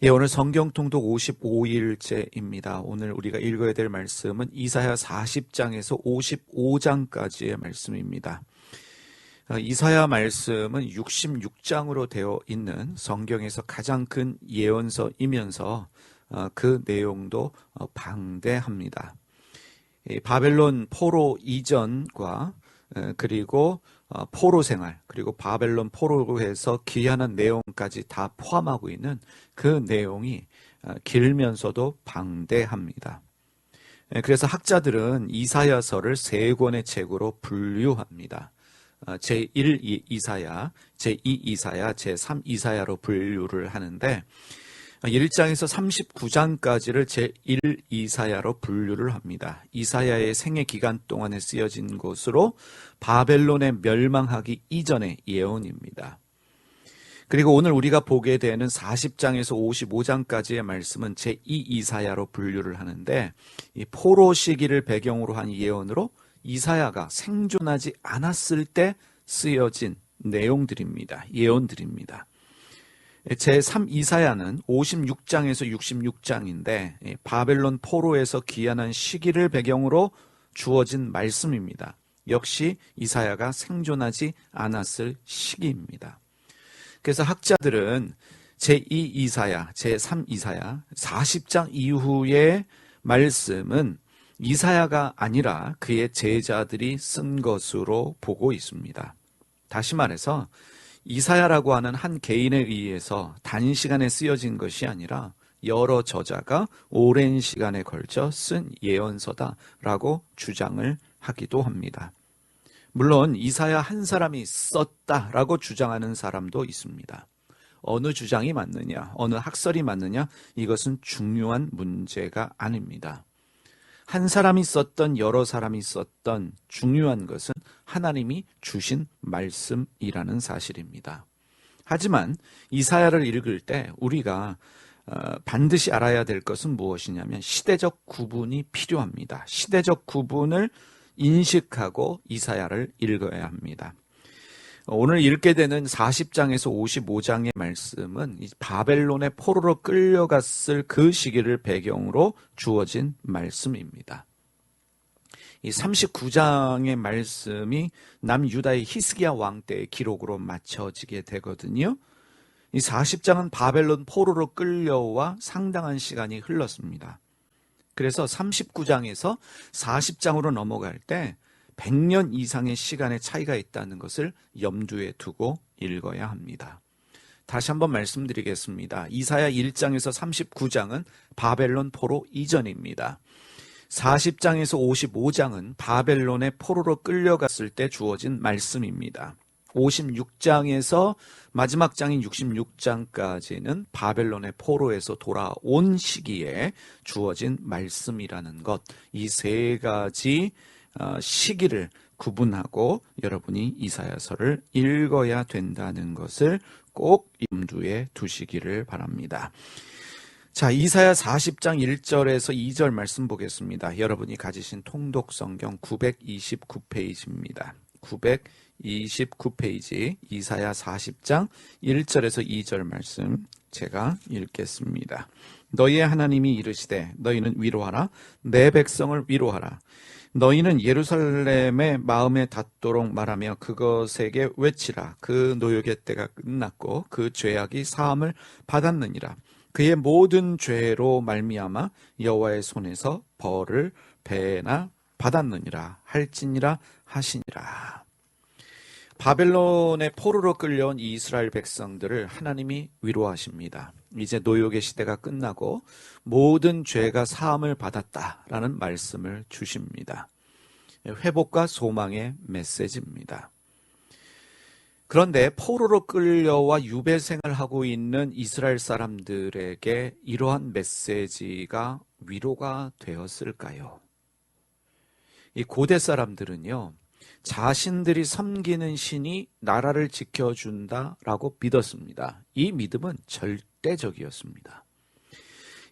예, 오늘 성경 통독 55일째입니다. 오늘 우리가 읽어야 될 말씀은 이사야 40장에서 55장까지의 말씀입니다. 이사야 말씀은 66장으로 되어 있는 성경에서 가장 큰 예언서이면서 그 내용도 방대합니다. 바벨론 포로 이전과 그리고 포로 생활, 그리고 바벨론 포로에서 귀환한 내용까지 다 포함하고 있는 그 내용이 길면서도 방대합니다. 그래서 학자들은 이사야서를 세 권의 책으로 분류합니다. 제1 이사야, 제2 이사야, 제3 이사야로 분류를 하는데 1장에서 39장까지를 제1 이사야로 분류를 합니다. 이사야의 생애 기간 동안에 쓰여진 것으로 바벨론의 멸망하기 이전의 예언입니다. 그리고 오늘 우리가 보게 되는 40장에서 55장까지의 말씀은 제2 이사야로 분류를 하는데 이 포로 시기를 배경으로 한 예언으로 이사야가 생존하지 않았을 때 쓰여진 내용들입니다. 예언들입니다. 제3 이사야는 56장에서 66장인데 바벨론 포로에서 귀환한 시기를 배경으로 주어진 말씀입니다. 역시 이사야가 생존하지 않았을 시기입니다. 그래서 학자들은 제2 이사야, 제3 이사야, 40장 이후의 말씀은 이사야가 아니라 그의 제자들이 쓴 것으로 보고 있습니다. 다시 말해서 이사야라고 하는 한 개인에 의해서 단시간에 쓰여진 것이 아니라 여러 저자가 오랜 시간에 걸쳐 쓴 예언서다라고 주장을 하기도 합니다. 물론 이사야 한 사람이 썼다라고 주장하는 사람도 있습니다. 어느 주장이 맞느냐, 어느 학설이 맞느냐, 이것은 중요한 문제가 아닙니다. 한 사람이 썼던 여러 사람이 썼던 중요한 것은 하나님이 주신 말씀이라는 사실입니다. 하지만 이사야를 읽을 때 우리가 반드시 알아야 될 것은 무엇이냐면 시대적 구분이 필요합니다. 시대적 구분을 인식하고 이사야를 읽어야 합니다. 오늘 읽게 되는 40장에서 55장의 말씀은 바벨론의 포로로 끌려갔을 그 시기를 배경으로 주어진 말씀입니다. 이 39장의 말씀이 남유다의 히스기야 왕 때의 기록으로 맞춰지게 되거든요. 이 40장은 바벨론 포로로 끌려와 상당한 시간이 흘렀습니다. 그래서 39장에서 40장으로 넘어갈 때 100년 이상의 시간의 차이가 있다는 것을 염두에 두고 읽어야 합니다. 다시 한번 말씀드리겠습니다. 이사야 1장에서 39장은 바벨론 포로 이전입니다. 40장에서 55장은 바벨론의 포로로 끌려갔을 때 주어진 말씀입니다. 56장에서 마지막 장인 66장까지는 바벨론의 포로에서 돌아온 시기에 주어진 말씀이라는 것, 이 세 가지 시기를 구분하고 여러분이 이사야서를 읽어야 된다는 것을 꼭 염두에 두시기를 바랍니다. 자, 이사야 40장 1절에서 2절 말씀 보겠습니다. 여러분이 가지신 통독 성경 929페이지입니다. 929페이지 이사야 40장 1절에서 2절 말씀 제가 읽겠습니다. 너희의 하나님이 이르시되 너희는 위로하라, 내 백성을 위로하라. 너희는 예루살렘의 마음에 닿도록 말하며 그것에게 외치라. 그 노역의 때가 끝났고 그 죄악이 사함을 받았느니라. 그의 모든 죄로 말미암아 여호와의 손에서 벌을 배나 받았느니라 할지니라 하시니라. 바벨론의 포로로 끌려온 이스라엘 백성들을 하나님이 위로하십니다. 이제 노역의 시대가 끝나고 모든 죄가 사함을 받았다라는 말씀을 주십니다. 회복과 소망의 메시지입니다. 그런데 포로로 끌려와 유배생을 하고 있는 이스라엘 사람들에게 이러한 메시지가 위로가 되었을까요? 이 고대 사람들은요, 자신들이 섬기는 신이 나라를 지켜준다라고 믿었습니다. 이 믿음은 절대적이었습니다.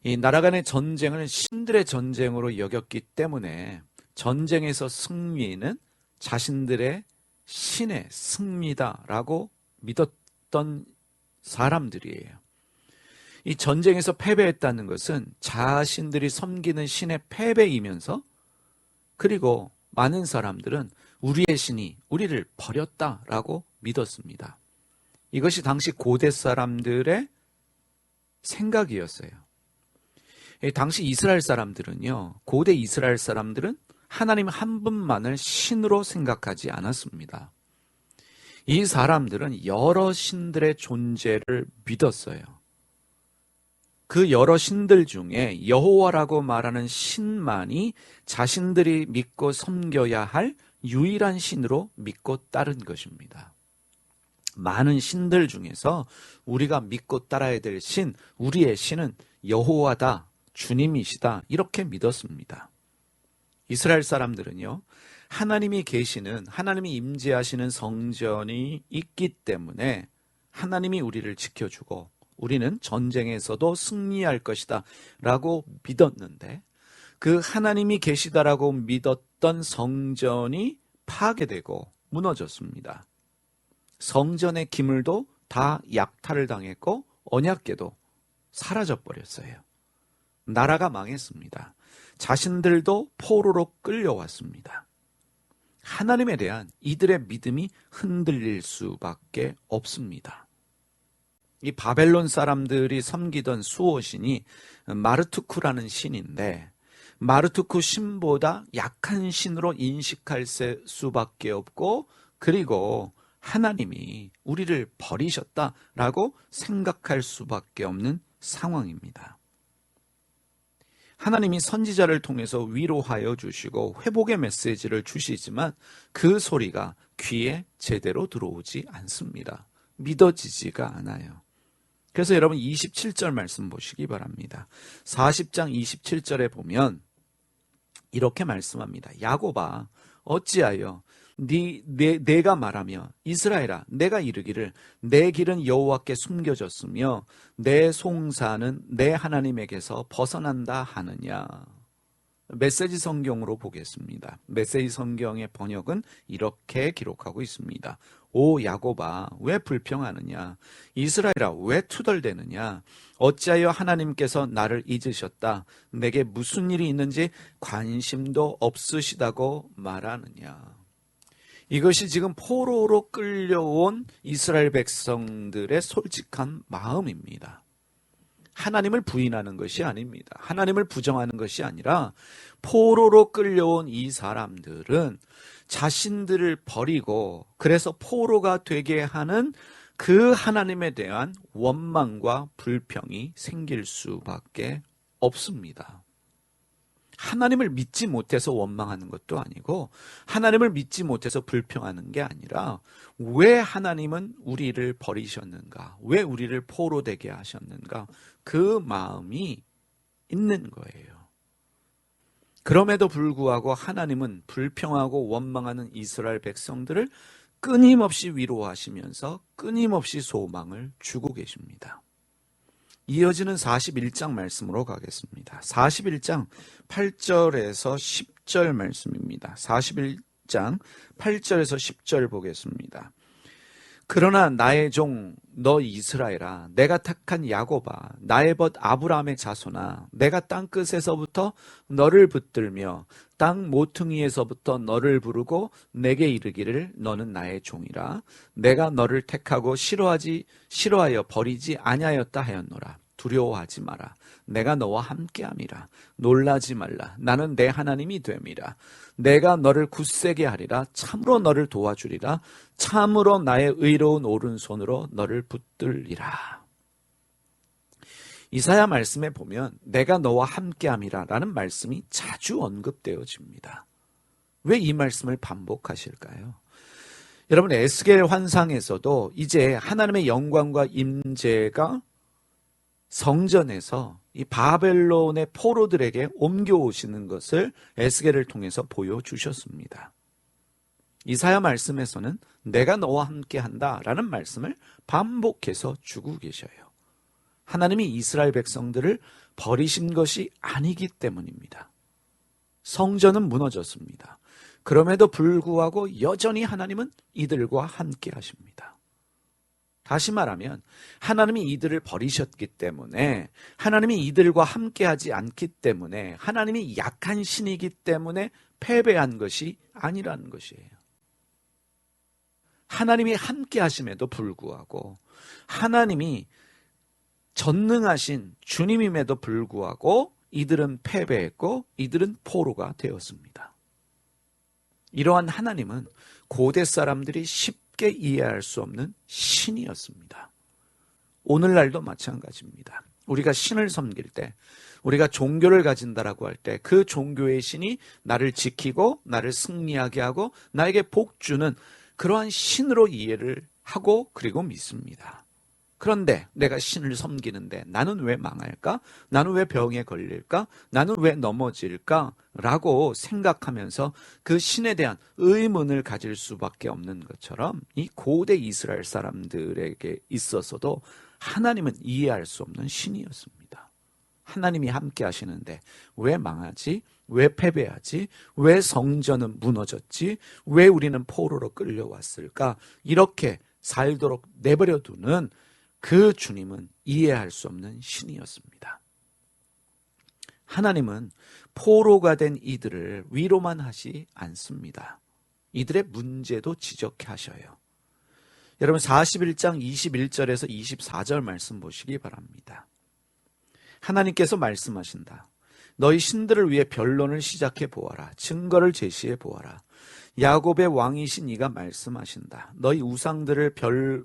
이 나라 간의 전쟁을 신들의 전쟁으로 여겼기 때문에 전쟁에서 승리는 자신들의 신의 승리다라고 믿었던 사람들이에요. 이 전쟁에서 패배했다는 것은 자신들이 섬기는 신의 패배이면서, 그리고 많은 사람들은 우리의 신이 우리를 버렸다라고 믿었습니다. 이것이 당시 고대 사람들의 생각이었어요. 당시 이스라엘 사람들은요, 고대 이스라엘 사람들은 하나님 한 분만을 신으로 생각하지 않았습니다. 이 사람들은 여러 신들의 존재를 믿었어요. 그 여러 신들 중에 여호와라고 말하는 신만이 자신들이 믿고 섬겨야 할 유일한 신으로 믿고 따른 것입니다. 많은 신들 중에서 우리가 믿고 따라야 될 신, 우리의 신은 여호와다, 주님이시다, 이렇게 믿었습니다. 이스라엘 사람들은요, 하나님이 계시는, 하나님이 임재하시는 성전이 있기 때문에 하나님이 우리를 지켜주고 우리는 전쟁에서도 승리할 것이다 라고 믿었는데, 그 하나님이 계시다라고 믿었던 성전이 파괴되고 무너졌습니다. 성전의 기물도 다 약탈을 당했고 언약궤도 사라져버렸어요. 나라가 망했습니다. 자신들도 포로로 끌려왔습니다. 하나님에 대한 이들의 믿음이 흔들릴 수밖에 없습니다. 이 바벨론 사람들이 섬기던 수호신이 마르투쿠라는 신인데, 마르투쿠 신보다 약한 신으로 인식할 수밖에 없고, 그리고 하나님이 우리를 버리셨다라고 생각할 수밖에 없는 상황입니다. 하나님이 선지자를 통해서 위로하여 주시고 회복의 메시지를 주시지만 그 소리가 귀에 제대로 들어오지 않습니다. 믿어지지가 않아요. 그래서 여러분 27절 말씀 보시기 바랍니다. 40장 27절에 보면 이렇게 말씀합니다. 야곱아, 어찌하여 내가 말하며 이스라엘아, 내가 이르기를 내 길은 여호와께 숨겨졌으며 내 송사는 내 하나님에게서 벗어난다 하느냐. 메시지 성경으로 보겠습니다. 메시지 성경의 번역은 이렇게 기록하고 있습니다. 오 야곱아, 왜 불평하느냐? 이스라엘아, 왜 투덜대느냐? 어찌하여 하나님께서 나를 잊으셨다, 내게 무슨 일이 있는지 관심도 없으시다고 말하느냐? 이것이 지금 포로로 끌려온 이스라엘 백성들의 솔직한 마음입니다. 하나님을 부인하는 것이 아닙니다. 하나님을 부정하는 것이 아니라 포로로 끌려온 이 사람들은 자신들을 버리고 그래서 포로가 되게 하는 그 하나님에 대한 원망과 불평이 생길 수밖에 없습니다. 하나님을 믿지 못해서 원망하는 것도 아니고 하나님을 믿지 못해서 불평하는 게 아니라 왜 하나님은 우리를 버리셨는가? 왜 우리를 포로 되게 하셨는가? 그 마음이 있는 거예요. 그럼에도 불구하고 하나님은 불평하고 원망하는 이스라엘 백성들을 끊임없이 위로하시면서 끊임없이 소망을 주고 계십니다. 이어지는 41장 말씀으로 가겠습니다. 41장 8절에서 10절 말씀입니다. 41장 8절에서 10절 보겠습니다. 그러나 나의 종 너 이스라엘아, 내가 택한 야곱아, 나의 벗 아브라함의 자손아, 내가 땅끝에서부터 너를 붙들며 땅 모퉁이에서부터 너를 부르고 내게 이르기를 너는 나의 종이라. 내가 너를 택하고 싫어하여 버리지 아니하였다 하였노라. 두려워하지 마라. 내가 너와 함께함이라. 놀라지 말라. 나는 내 하나님이 됨이라. 내가 너를 굳세게 하리라. 참으로 너를 도와주리라. 참으로 나의 의로운 오른손으로 너를 붙들리라. 이사야 말씀에 보면 내가 너와 함께함이라 라는 말씀이 자주 언급되어집니다. 왜 이 말씀을 반복하실까요? 여러분, 에스겔 환상에서도 이제 하나님의 영광과 임재가 성전에서 이 바벨론의 포로들에게 옮겨오시는 것을 에스겔을 통해서 보여주셨습니다. 이사야 말씀에서는 내가 너와 함께한다 라는 말씀을 반복해서 주고 계셔요. 하나님이 이스라엘 백성들을 버리신 것이 아니기 때문입니다. 성전은 무너졌습니다. 그럼에도 불구하고 여전히 하나님은 이들과 함께 하십니다. 다시 말하면 하나님이 이들을 버리셨기 때문에, 하나님이 이들과 함께하지 않기 때문에, 하나님이 약한 신이기 때문에 패배한 것이 아니라는 것이에요. 하나님이 함께하심에도 불구하고, 하나님이 전능하신 주님임에도 불구하고 이들은 패배했고 이들은 포로가 되었습니다. 이러한 하나님은 고대 사람들이 쉽게 이해할 수 없는 신이었습니다. 오늘날도 마찬가지입니다. 우리가 신을 섬길 때, 우리가 종교를 가진다라고 할 때 그 종교의 신이 나를 지키고 나를 승리하게 하고 나에게 복 주는 그러한 신으로 이해를 하고 그리고 믿습니다. 그런데 내가 신을 섬기는데 나는 왜 망할까? 나는 왜 병에 걸릴까? 나는 왜 넘어질까? 라고 생각하면서 그 신에 대한 의문을 가질 수밖에 없는 것처럼 이 고대 이스라엘 사람들에게 있어서도 하나님은 이해할 수 없는 신이었습니다. 하나님이 함께 하시는데 왜 망하지? 왜 패배하지? 왜 성전은 무너졌지? 왜 우리는 포로로 끌려왔을까? 이렇게 살도록 내버려 두는 그 주님은 이해할 수 없는 신이었습니다. 하나님은 포로가 된 이들을 위로만 하지 않습니다. 이들의 문제도 지적하셔요. 여러분 41장 21절에서 24절 말씀 보시기 바랍니다. 하나님께서 말씀하신다. 너희 신들을 위해 변론을 시작해 보아라. 증거를 제시해 보아라. 야곱의 왕이신 이가 말씀하신다. 너희 우상들을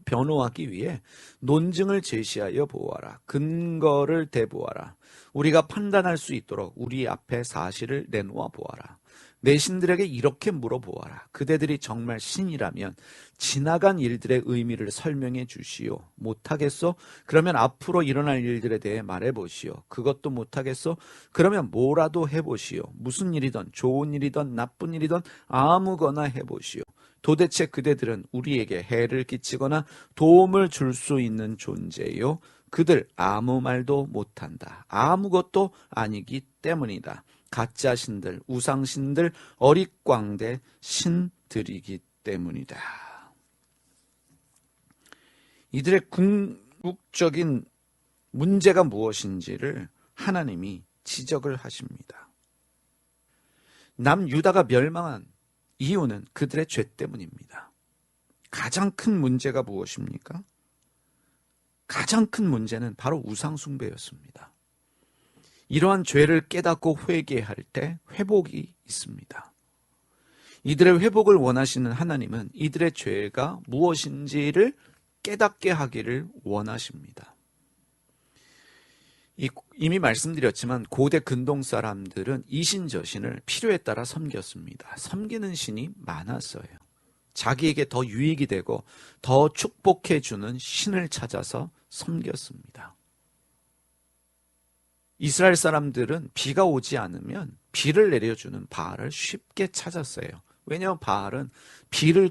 변호하기 위해 논증을 제시하여 보아라. 근거를 대보아라. 우리가 판단할 수 있도록 우리 앞에 사실을 내놓아 보아라. 내 신들에게 이렇게 물어보아라. 그대들이 정말 신이라면 지나간 일들의 의미를 설명해 주시오. 못하겠소? 그러면 앞으로 일어날 일들에 대해 말해보시오. 그것도 못하겠소? 그러면 뭐라도 해보시오. 무슨 일이든 좋은 일이든 나쁜 일이든 아무거나 해보시오. 도대체 그대들은 우리에게 해를 끼치거나 도움을 줄 수 있는 존재요. 그들 아무 말도 못한다. 아무것도 아니기 때문이다. 가짜 신들, 우상신들, 어릿광대 신들이기 때문이다. 이들의 궁극적인 문제가 무엇인지를 하나님이 지적을 하십니다. 남유다가 멸망한 이유는 그들의 죄 때문입니다. 가장 큰 문제가 무엇입니까? 가장 큰 문제는 바로 우상숭배였습니다. 이러한 죄를 깨닫고 회개할 때 회복이 있습니다. 이들의 회복을 원하시는 하나님은 이들의 죄가 무엇인지를 깨닫게 하기를 원하십니다. 이미 말씀드렸지만 고대 근동 사람들은 이신저신을 필요에 따라 섬겼습니다. 섬기는 신이 많았어요. 자기에게 더 유익이 되고 더 축복해 주는 신을 찾아서 섬겼습니다. 이스라엘 사람들은 비가 오지 않으면 비를 내려주는 바알을 쉽게 찾았어요. 왜냐하면 바알은 비를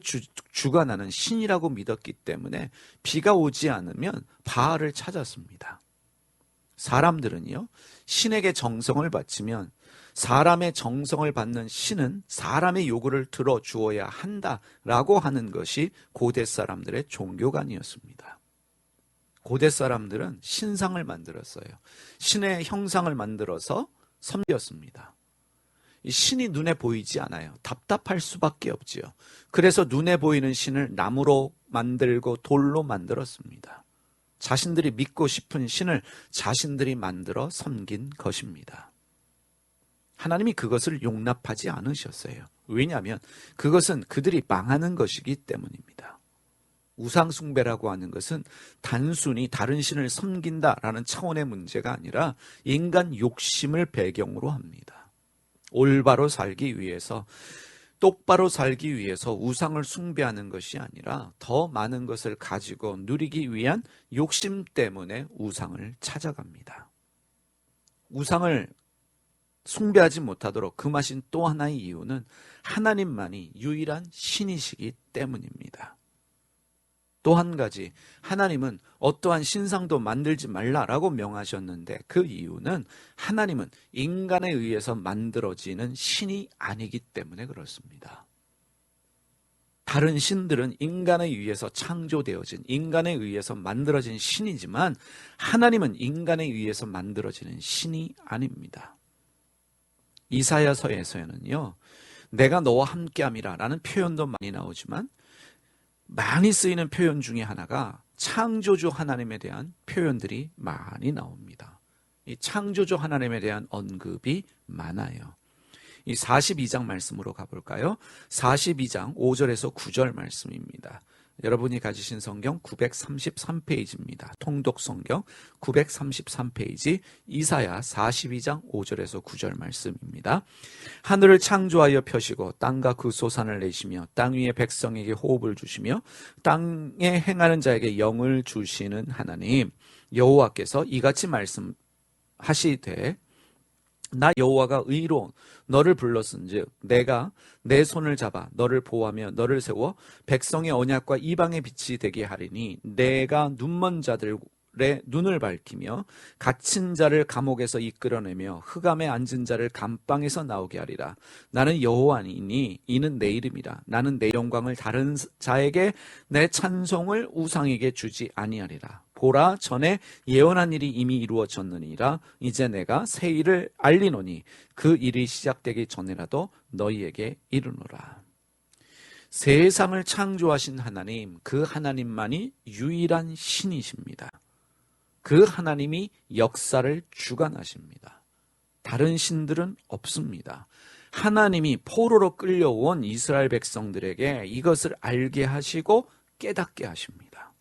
주관하는 신이라고 믿었기 때문에 비가 오지 않으면 바알을 찾았습니다. 사람들은요, 신에게 정성을 바치면 사람의 정성을 받는 신은 사람의 요구를 들어주어야 한다라고 하는 것이 고대 사람들의 종교관이었습니다. 고대 사람들은 신상을 만들었어요. 신의 형상을 만들어서 섬겼습니다. 이 신이 눈에 보이지 않아요. 답답할 수밖에 없지요. 그래서 눈에 보이는 신을 나무로 만들고 돌로 만들었습니다. 자신들이 믿고 싶은 신을 자신들이 만들어 섬긴 것입니다. 하나님이 그것을 용납하지 않으셨어요. 왜냐하면 그것은 그들이 망하는 것이기 때문입니다. 우상숭배라고 하는 것은 단순히 다른 신을 섬긴다라는 차원의 문제가 아니라 인간 욕심을 배경으로 합니다. 올바로 살기 위해서, 똑바로 살기 위해서 우상을 숭배하는 것이 아니라 더 많은 것을 가지고 누리기 위한 욕심 때문에 우상을 찾아갑니다. 우상을 숭배하지 못하도록 금하신 또 하나의 이유는 하나님만이 유일한 신이시기 때문입니다. 또 한 가지, 하나님은 어떠한 신상도 만들지 말라라고 명하셨는데 그 이유는 하나님은 인간에 의해서 만들어지는 신이 아니기 때문에 그렇습니다. 다른 신들은 인간에 의해서 창조되어진, 인간에 의해서 만들어진 신이지만 하나님은 인간에 의해서 만들어지는 신이 아닙니다. 이사야서에서는요, 내가 너와 함께함이라 라는 표현도 많이 나오지만 많이 쓰이는 표현 중에 하나가 창조주 하나님에 대한 표현들이 많이 나옵니다. 이 창조주 하나님에 대한 언급이 많아요. 이 42장 말씀으로 가볼까요? 42장 5절에서 9절 말씀입니다. 여러분이 가지신 성경 933페이지입니다. 통독 성경 933페이지 이사야 42장 5절에서 9절 말씀입니다. 하늘을 창조하여 펴시고 땅과 그 소산을 내시며 땅 위의 백성에게 호흡을 주시며 땅에 행하는 자에게 영을 주시는 하나님 여호와께서 이같이 말씀하시되 나 여호와가 의로운 너를 불렀은즉 내가 내 손을 잡아 너를 보호하며 너를 세워 백성의 언약과 이방의 빛이 되게 하리니 내가 눈먼 자들의 눈을 밝히며 갇힌 자를 감옥에서 이끌어내며 흑암에 앉은 자를 감방에서 나오게 하리라. 나는 여호와이니 이는 내 이름이라. 나는 내 영광을 다른 자에게 내 찬송을 우상에게 주지 아니하리라. 보라, 전에 예언한 일이 이미 이루어졌느니라. 이제 내가 새 일을 알리노니 그 일이 시작되기 전에라도 너희에게 이르노라. 세상을 창조하신 하나님, 그 하나님만이 유일한 신이십니다. 그 하나님이 역사를 주관하십니다. 다른 신들은 없습니다. 하나님이 포로로 끌려온 이스라엘 백성들에게 이것을 알게 하시고 깨닫게 하십니다.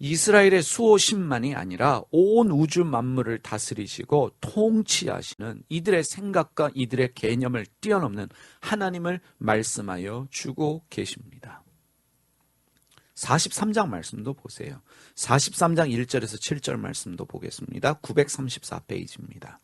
이스라엘의 수호신만이 아니라 온 우주 만물을 다스리시고 통치하시는 이들의 생각과 이들의 개념을 뛰어넘는 하나님을 말씀하여 주고 계십니다. 43장 말씀도 보세요. 43장 1절에서 7절 말씀도 보겠습니다. 934페이지입니다.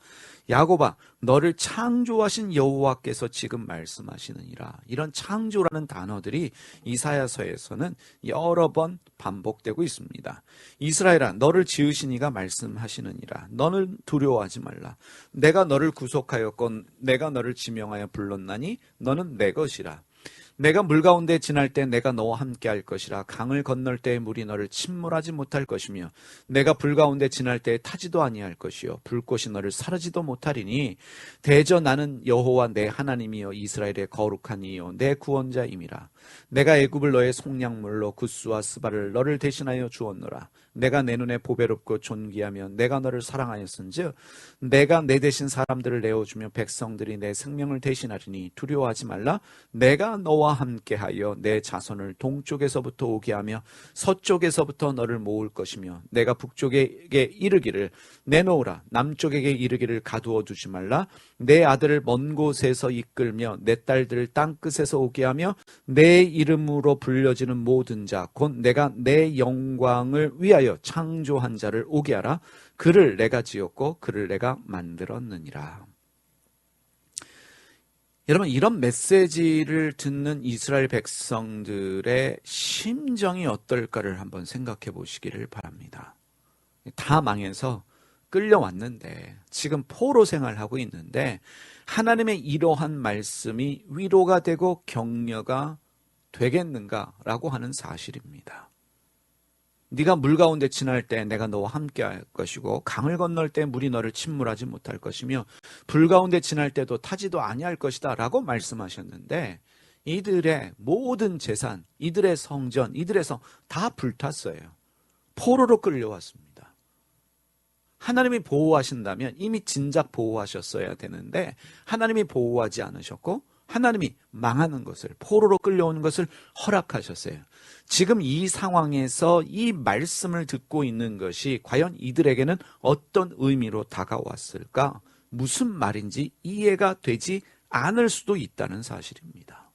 야곱아, 너를 창조하신 여호와께서 지금 말씀하시느니라. 이런 창조라는 단어들이 이사야서에서는 여러 번 반복되고 있습니다. 이스라엘아, 너를 지으신 이가 말씀하시느니라. 너는 두려워하지 말라. 내가 너를 구속하였건 내가 너를 지명하여 불렀나니 너는 내 것이라. 내가 물 가운데 지날 때 내가 너와 함께 할 것이라. 강을 건널 때 물이 너를 침몰하지 못할 것이며 내가 불 가운데 지날 때 타지도 아니할 것이요 불꽃이 너를 사르지도 못하리니 대저 나는 여호와 내 하나님이여 이스라엘의 거룩한 이요 내 구원자임이라. 내가 애굽을 너의 속량물로 굿수와 스바를 너를 대신하여 주었노라. 내가 내 눈에 보배롭고 존귀하며 내가 너를 사랑하였은즉 내가 내 대신 사람들을 내어주며 백성들이 내 생명을 대신하리니 두려워하지 말라. 내가 너와 함께하여 내 자손을 동쪽에서부터 오게 하며 서쪽에서부터 너를 모을 것이며 내가 북쪽에게 이르기를 내놓으라. 남쪽에게 이르기를 가두어 두지 말라. 내 아들을 먼 곳에서 이끌며 내 딸들을 땅끝에서 오게 하며 내 이름으로 불려지는 모든 자 곧 내가 내 영광을 위하여 창조한 자를 오게 하라. 그를 내가 지었고 그를 내가 만들었느니라. 여러분, 이런 메시지를 듣는 이스라엘 백성들의 심정이 어떨까를 한번 생각해 보시기를 바랍니다. 다 망해서 끌려왔는데 지금 포로 생활하고 있는데 하나님의 이러한 말씀이 위로가 되고 격려가 되겠는가라고 하는 사실입니다. 네가 물 가운데 지날 때 내가 너와 함께 할 것이고 강을 건널 때 물이 너를 침몰하지 못할 것이며 불 가운데 지날 때도 타지도 아니할 것이다 라고 말씀하셨는데 이들의 모든 재산, 이들의 성전, 이들의 성 다 불탔어요. 포로로 끌려왔습니다. 하나님이 보호하신다면 이미 진작 보호하셨어야 되는데 하나님이 보호하지 않으셨고 하나님이 망하는 것을, 포로로 끌려오는 것을 허락하셨어요. 지금 이 상황에서 이 말씀을 듣고 있는 것이 과연 이들에게는 어떤 의미로 다가왔을까? 무슨 말인지 이해가 되지 않을 수도 있다는 사실입니다.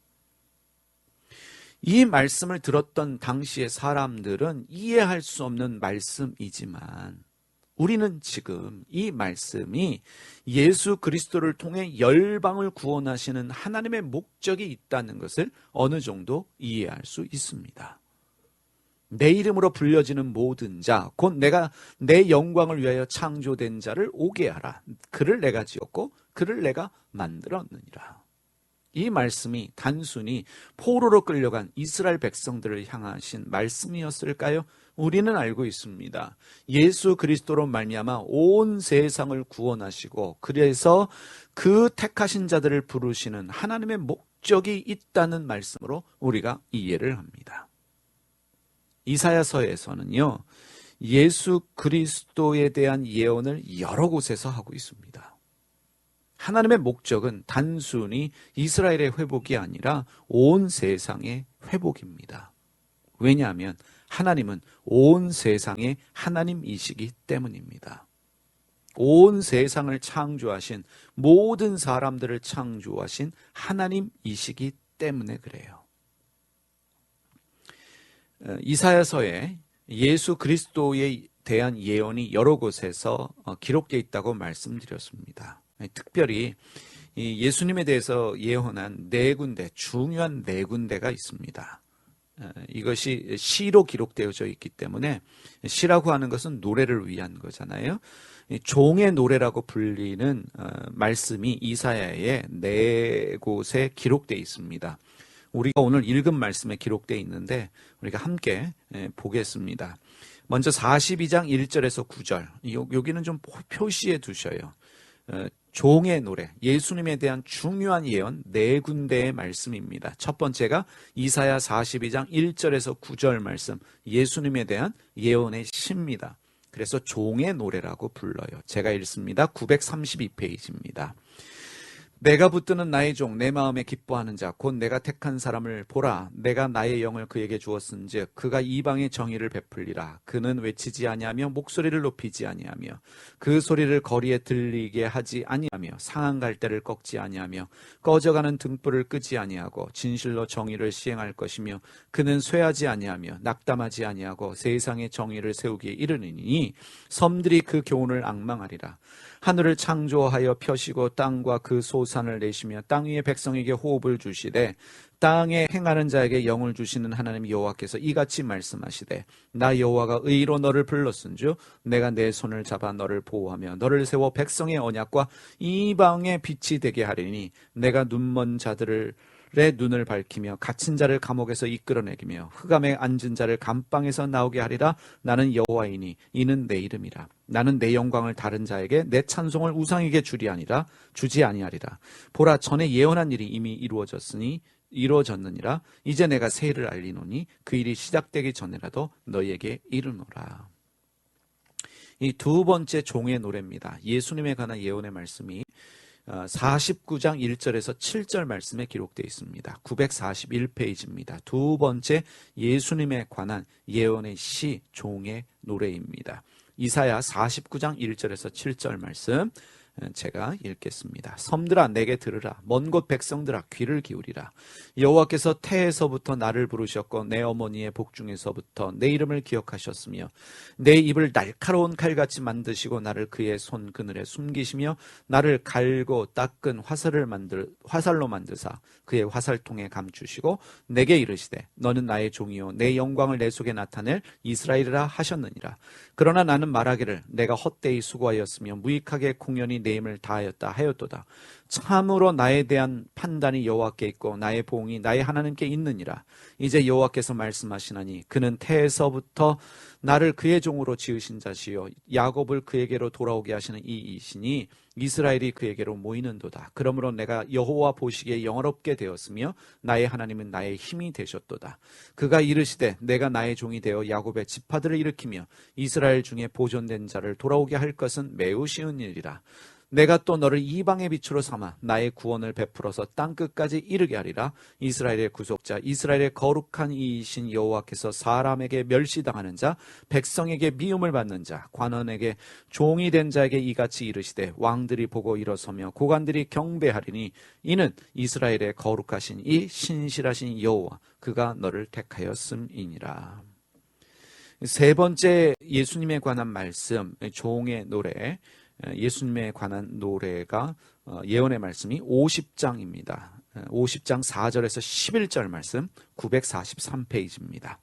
이 말씀을 들었던 당시의 사람들은 이해할 수 없는 말씀이지만 우리는 지금 이 말씀이 예수 그리스도를 통해 열방을 구원하시는 하나님의 목적이 있다는 것을 어느 정도 이해할 수 있습니다. 내 이름으로 불려지는 모든 자, 곧 내가 내 영광을 위하여 창조된 자를 오게 하라. 그를 내가 지었고 그를 내가 만들었느니라. 이 말씀이 단순히 포로로 끌려간 이스라엘 백성들을 향하신 말씀이었을까요? 우리는 알고 있습니다. 예수 그리스도로 말미암아 온 세상을 구원하시고 그래서 그 택하신 자들을 부르시는 하나님의 목적이 있다는 말씀으로 우리가 이해를 합니다. 이사야서에서는요, 예수 그리스도에 대한 예언을 여러 곳에서 하고 있습니다. 하나님의 목적은 단순히 이스라엘의 회복이 아니라 온 세상의 회복입니다. 왜냐하면 하나님은 온 세상의 하나님이시기 때문입니다. 온 세상을 창조하신, 모든 사람들을 창조하신 하나님이시기 때문에 그래요. 이사야서에 예수 그리스도에 대한 예언이 여러 곳에서 기록되어 있다고 말씀드렸습니다. 특별히 예수님에 대해서 예언한 네 군데, 중요한 네 군데가 있습니다. 이것이 시로 기록되어져 있기 때문에, 시라고 하는 것은 노래를 위한 거잖아요. 종의 노래라고 불리는 말씀이 이사야의 네 곳에 기록되어 있습니다. 우리가 오늘 읽은 말씀에 기록되어 있는데 우리가 함께 보겠습니다. 먼저 42장 1절에서 9절, 여기는 좀 표시해 두셔요. 종의 노래, 예수님에 대한 중요한 예언 네 군데의 말씀입니다. 첫 번째가 이사야 42장 1절에서 9절 말씀, 예수님에 대한 예언의 시입니다. 그래서 종의 노래라고 불러요. 제가 읽습니다. 932페이지입니다. 내가 붙드는 나의 종, 내 마음에 기뻐하는 자, 곧 내가 택한 사람을 보라. 내가 나의 영을 그에게 주었은즉 그가 이방의 정의를 베풀리라. 그는 외치지 아니하며 목소리를 높이지 아니하며 그 소리를 거리에 들리게 하지 아니하며 상한 갈대를 꺾지 아니하며 꺼져가는 등불을 끄지 아니하고 진실로 정의를 시행할 것이며 그는 쇠하지 아니하며 낙담하지 아니하고 세상의 정의를 세우기에 이르느니 섬들이 그 교훈을 앙망하리라. 하늘을 창조하여 펴시고 땅과 그 소산을 내시며 땅 위의 백성에게 호흡을 주시되 땅에 행하는 자에게 영을 주시는 하나님 여호와께서 이같이 말씀하시되 나 여호와가 의로 너를 불렀은즉 내가 내 손을 잡아 너를 보호하며 너를 세워 백성의 언약과 이방의 빛이 되게 하리니 내가 눈먼 자들을 내 눈을 밝히며 갇힌 자를 감옥에서 이끌어내기며 흑암에 앉은 자를 감방에서 나오게 하리라. 나는 여호와이니 이는 내 이름이라. 나는 내 영광을 다른 자에게 내 찬송을 우상에게 주지 아니하리라. 보라, 전에 예언한 일이 이미 이루어졌느니라. 이제 내가 새 일을 알리노니 그 일이 시작되기 전에라도 너희에게 이르노라. 이 두 번째 종의 노래입니다. 예수님에 관한 예언의 말씀이 49장 1절에서 7절 말씀에 기록되어 있습니다. 941페이지입니다. 두 번째 예수님에 관한 예언의 시, 종의 노래입니다. 이사야 49장 1절에서 7절 말씀 제가 읽겠습니다. 섬들아 내게 들으라. 먼 곳 백성들아 귀를 기울이라. 여호와께서 태에서부터 나를 부르셨고 내 어머니의 복중에서부터 내 이름을 기억하셨으며 내 입을 날카로운 칼같이 만드시고 나를 그의 손 그늘에 숨기시며 나를 갈고 닦은 화살로 만드사 그의 화살통에 감추시고 내게 이르시되 너는 나의 종이요 내 영광을 내 속에 나타낼 이스라엘이라 하셨느니라. 그러나 나는 말하기를 내가 헛되이 수고하였으며 무익하게 공연히 내 힘을 다하였다 하였도다. 참으로 나에 대한 판단이 여호와께 있고 나의 보응이 나의 하나님께 있느니라. 이제 여호와께서 말씀하시나니 그는 태에서부터 나를 그의 종으로 지으신 자시요 야곱을 그에게로 돌아오게 하시는 이이시니 이스라엘이 그에게로 모이는도다. 그러므로 내가 여호와 보시기에 영화롭게 되었으며 나의 하나님은 나의 힘이 되셨도다. 그가 이르시되 내가 나의 종이 되어 야곱의 지파들을 일으키며 이스라엘 중에 보존된 자를 돌아오게 할 것은 매우 쉬운 일이라. 내가 또 너를 이방의 빛으로 삼아 나의 구원을 베풀어서 땅끝까지 이르게 하리라. 이스라엘의 구속자, 이스라엘의 거룩한 이이신 여호와께서 사람에게 멸시당하는 자, 백성에게 미움을 받는 자, 관원에게 종이 된 자에게 이같이 이르시되 왕들이 보고 일어서며 고관들이 경배하리니 이는 이스라엘의 거룩하신 이 신실하신 여호와 그가 너를 택하였음이니라. 세 번째 예수님에 관한 말씀, 종의 노래, 예수님에 관한 노래가 예언의 말씀이 50장입니다. 50장 4절에서 11절 말씀 943페이지입니다.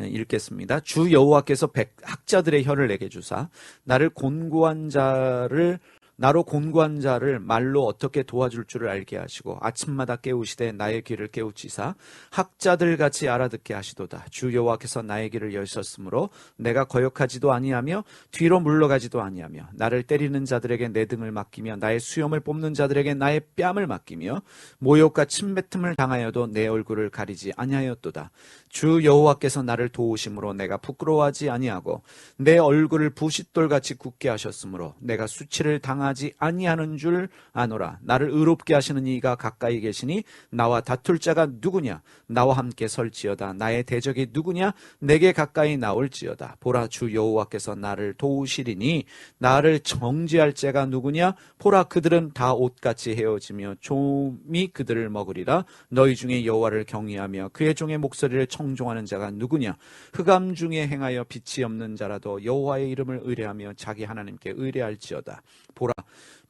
읽겠습니다. 주 여호와께서 학자들의 혀를 내게 주사 나를 곤고한 자를 나로 곤고한 자를 말로 어떻게 도와줄 줄을 알게 하시고 아침마다 깨우시되 나의 귀를 깨우치사 학자들 같이 알아듣게 하시도다. 주 여호와께서 나의 길을 여셨으므로 내가 거역하지도 아니하며 뒤로 물러가지도 아니하며 나를 때리는 자들에게 내 등을 맡기며 나의 수염을 뽑는 자들에게 나의 뺨을 맡기며 모욕과 침뱉음을 당하여도 내 얼굴을 가리지 아니하였도다. 주 여호와께서 나를 도우심으로 내가 부끄러워하지 아니하고 내 얼굴을 부싯돌같이 굳게 하셨으므로 내가 수치를 당하지 아니하는 줄 아노라. 나를 의롭게 하시는 이가 가까이 계시니 나와 다툴 자가 누구냐? 나와 함께 설지어다. 나의 대적이 누구냐? 내게 가까이 나올지어다. 보라, 주 여호와께서 나를 도우시리니 나를 정죄할 자가 누구냐? 보라, 그들은 다 옷같이 헤어지며 좀이 그들을 먹으리라. 너희 중에 여호와를 경외하며 그의 종의 목소리를 청종하는 자가 누구냐? 흑암 중에 행하여 빛이 없는 자라도 여호와의 이름을 의뢰하며 자기 하나님께 의뢰할지어다. 보라,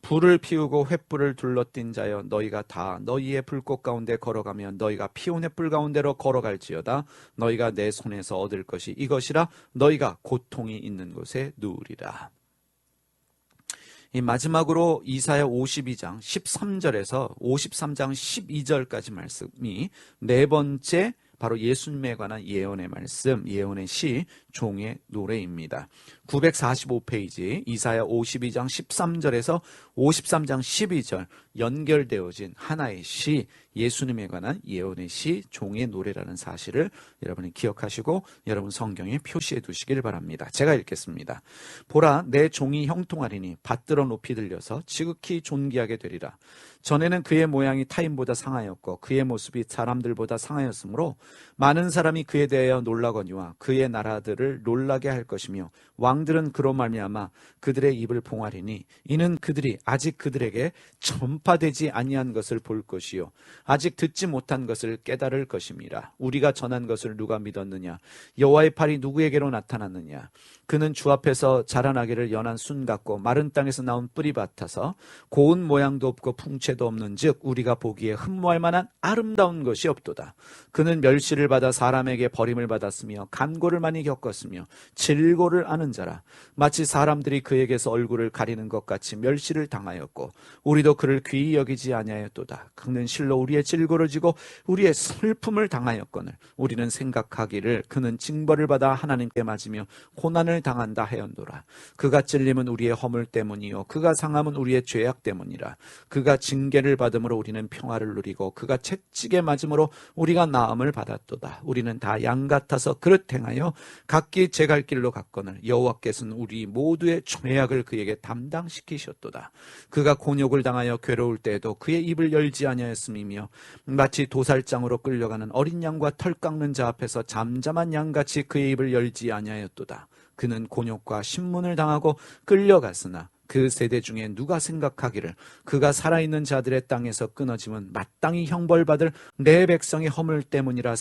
불을 피우고 횃불을 둘러띈 자여 너희가 다 너희의 불꽃 가운데 걸어가며 너희가 피운 횃불 가운데로 걸어갈지어다. 너희가 내 손에서 얻을 것이 이것이라. 너희가 고통이 있는 곳에 누우리라. 이 마지막으로 이사야 52장 13절에서 53장 12절까지 말씀이 네 번째 바로 예수님에 관한 예언의 말씀, 예언의 시, 종의 노래입니다. 945페이지 이사야 52장 13절에서 53장 12절 연결되어진 하나의 시, 예수님에 관한 예언의 시, 종의 노래라는 사실을 여러분이 기억하시고 여러분 성경에 표시해 두시길 바랍니다. 제가 읽겠습니다. 보라, 내 종이 형통하리니 받들어 높이 들려서 지극히 존귀하게 되리라. 전에는 그의 모양이 타인보다 상하였고 그의 모습이 사람들보다 상하였으므로 많은 사람이 그에 대하여 놀라거니와 그의 나라들을 놀라게 할 것이며 왕들은 그로 말미암아 그들의 입을 봉하리니 이는 그들이 아직 그들에게 전파되지 아니한 것을 볼 것이요 아직 듣지 못한 것을 깨달을 것임이라. 우리가 전한 것을 누가 믿었느냐? 여호와의 팔이 누구에게로 나타났느냐? 그는 주 앞에서 자라나기를 연한 순 같고 마른 땅에서 나온 뿌리 같아서 고운 모양도 없고 풍채도 없는 즉 우리가 보기에 흠모할 만한 아름다운 것이 없도다. 그는 멸시를 받아 사람에게 버림을 받았으며 간고를 많이 겪었으며 질고를 아는 자라. 마치 사람들이 그에게서 얼굴을 가리는 것 같이 멸시를 당하였고 우리도 그를 귀히 여기지 아니하였도다. 그는 실로 우리의 질고를 지고 우리의 슬픔을 당하였거늘 우리는 생각하기를 그는 징벌을 받아 하나님께 맞으며 고난을 당한다 하였노라. 그가 찔림은 우리의 허물 때문이요 그가 상함은 우리의 죄악 때문이라. 그가 징계를 받음으로 우리는 평화를 누리고 그가 채찍에 맞음으로 우리가 나음을 받았도다. 우리는 다 양 같아서 그릇 행하여 각기 제 갈 길로 갔거늘 여호와께서는 우리 모두의 죄악을 그에게 담당시키셨도다. 그가 곤욕을 당하여 괴로울 때에도 그의 입을 열지 아니하였음이며 마치 도살장으로 끌려가는 어린 양과 털 깎는 자 앞에서 잠잠한 양같이 그의 입을 열지 아니하였도다. 그는 곤욕과 신문을 당하고 끌려갔으나 그 세대 중에 누가 생각하기를 그가 살아있는 자들의 땅에서 끊어지면 마땅히 형벌받을 내 백성의 허물 때문이라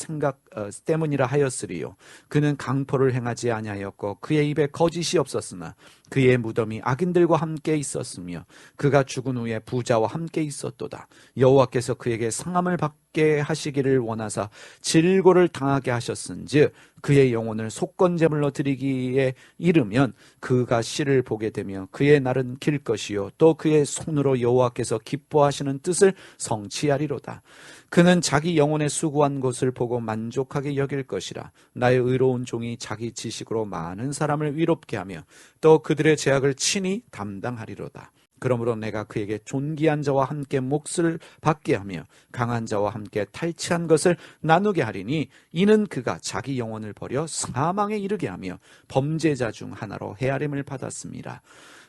때문이라 하였으리요. 그는 강포를 행하지 아니하였고 그의 입에 거짓이 없었으나 그의 무덤이 악인들과 함께 있었으며 그가 죽은 후에 부자와 함께 있었도다. 여호와께서 그에게 상함을 받게 하시기를 원하사 질고를 당하게 하셨은즉 그의 영혼을 속건제물로 드리기에 이르면 그가 씨를 보게 되며 그의 날은 길 것이요 또 그의 손으로 여호와께서 기뻐하시는 뜻을 성취하리로다. 그는 자기 영혼의 수고한 것을 보고 만족하게 여길 것이라. 나의 의로운 종이 자기 지식으로 많은 사람을 위롭게 하며 또 그들의 죄악을 친히 담당하리로다. 그러므로 내가 그에게 존귀한 자와 함께 몫을 받게 하며 강한 자와 함께 탈취한 것을 나누게 하리니 이는 그가 자기 영혼을 버려 사망에 이르게 하며 범죄자 중 하나로 헤아림을 받았습니다.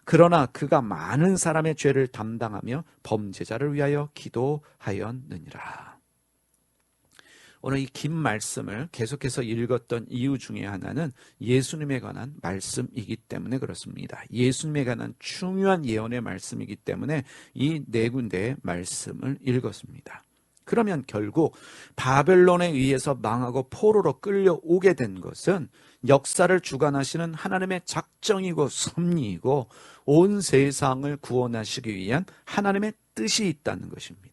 그러나 그가 많은 사람의 죄를 담당하며 범죄자를 위하여 기도하였느니라. 오늘 이 긴 말씀을 계속해서 읽었던 이유 중에 하나는 예수님에 관한 말씀이기 때문에 그렇습니다. 예수님에 관한 중요한 예언의 말씀이기 때문에 이 네 군데의 말씀을 읽었습니다. 그러면 결국 바벨론에 의해서 망하고 포로로 끌려오게 된 것은 역사를 주관하시는 하나님의 작정이고 섭리이고 온 세상을 구원하시기 위한 하나님의 뜻이 있다는 것입니다.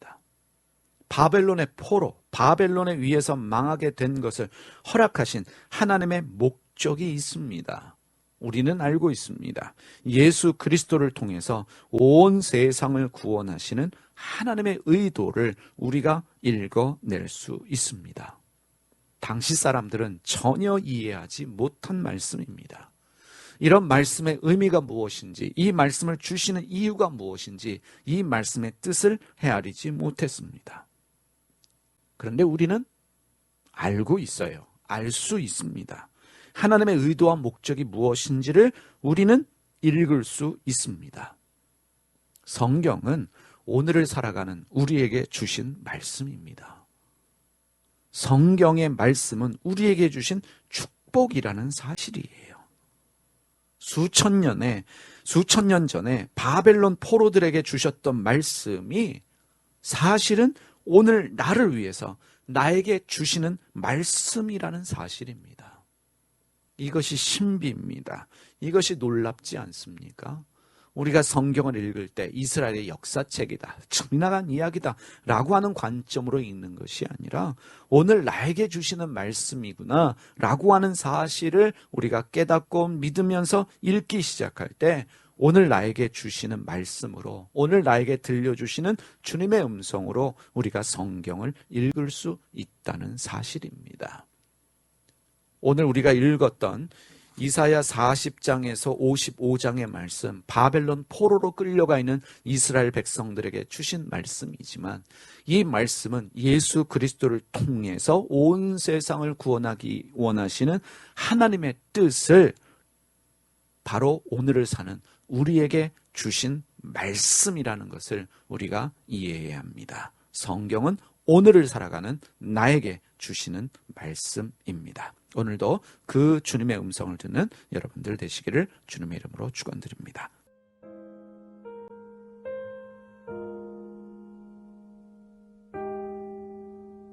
바벨론의 포로, 바벨론에 의해서 망하게 된 것을 허락하신 하나님의 목적이 있습니다. 우리는 알고 있습니다. 예수 그리스도를 통해서 온 세상을 구원하시는 하나님의 의도를 우리가 읽어낼 수 있습니다. 당시 사람들은 전혀 이해하지 못한 말씀입니다. 이런 말씀의 의미가 무엇인지, 이 말씀을 주시는 이유가 무엇인지, 이 말씀의 뜻을 헤아리지 못했습니다. 그런데 우리는 알고 있어요. 알 수 있습니다. 하나님의 의도와 목적이 무엇인지를 우리는 읽을 수 있습니다. 성경은 오늘을 살아가는 우리에게 주신 말씀입니다. 성경의 말씀은 우리에게 주신 축복이라는 사실이에요. 수천 년 전에 바벨론 포로들에게 주셨던 말씀이 사실은 오늘 나를 위해서 나에게 주시는 말씀이라는 사실입니다. 이것이 신비입니다. 이것이 놀랍지 않습니까? 우리가 성경을 읽을 때 이스라엘의 역사책이다, 지나간 이야기다 라고 하는 관점으로 읽는 것이 아니라 오늘 나에게 주시는 말씀이구나 라고 하는 사실을 우리가 깨닫고 믿으면서 읽기 시작할 때 오늘 나에게 주시는 말씀으로, 오늘 나에게 들려주시는 주님의 음성으로 우리가 성경을 읽을 수 있다는 사실입니다. 오늘 우리가 읽었던 이사야 40장에서 55장의 말씀, 바벨론 포로로 끌려가 있는 이스라엘 백성들에게 주신 말씀이지만 이 말씀은 예수 그리스도를 통해서 온 세상을 구원하기 원하시는 하나님의 뜻을 바로 오늘을 사는 우리에게 주신 말씀이라는 것을 우리가 이해해야 합니다. 성경은 오늘을 살아가는 나에게 주시는 말씀입니다. 오늘도 그 주님의 음성을 듣는 여러분들 되시기를 주님의 이름으로 축원드립니다.